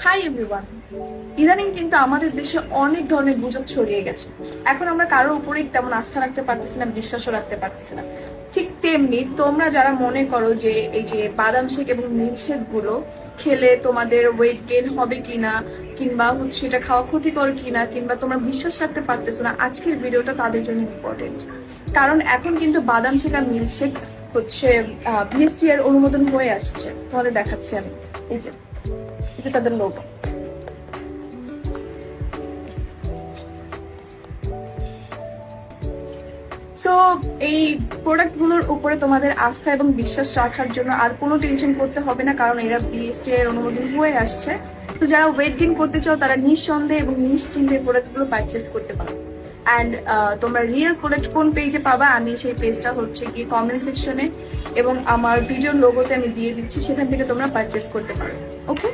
Hi everyone. ইদানিং কিন্তু আমাদের দেশে অনেক ধরনের গুজব ছড়িয়ে গেছে। এখন আমরা কারোর উপরেই তেমন আস্থা রাখতে পারতেছি না, বিশ্বাসও রাখতে পারতেছি না। ঠিক তেমনি তোমরা যারা মনে করো যে এই যে বাদাম শেক এবং মিল্কশেক গুলো খেলে তোমাদের ওয়েট গেইন হবে কিনা, কিংবা হচ্ছে এটা খাওয়া ক্ষতিকর কিনা, কিংবা তোমরা বিশ্বাস রাখতে পারতেছো না, আজকের ভিডিওটা তাদের জন্য ইম্পর্টেন্ট। কারণ এখন কিন্তু বাদাম শেক আর মিল্কশেক হচ্ছে বিএসটি এর অনুমোদন হয়ে আসছে। তোমাদের দেখাচ্ছি আমি, এই যে এটা তাদের লোগো। সো এই প্রোডাক্ট গুলোর উপরে তোমাদের আস্থা এবং বিশ্বাস রাখার জন্য আর কোনো টেনশন করতে হবে না, কারণ এরা বিএসটি এর অনুমোদন হয়ে আসছে। তো যারা ওয়েট গেইন করতে চাও তারা নিঃসন্দেহে এবং নিশ্চিন্তে প্রোডাক্ট গুলো পারচেস করতে পারো। অ্যান্ড তোমরা রিয়েল প্রোডাক্ট কোন পেজে পাবা, আমি সেই পেজটা হচ্ছে গিয়ে কমেন্ট সেকশনে এবং আমার ভিডিওর লোগোতে আমি দিয়ে দিচ্ছি, সেখান থেকে তোমরা পারচেস করতে পারো। ওকে।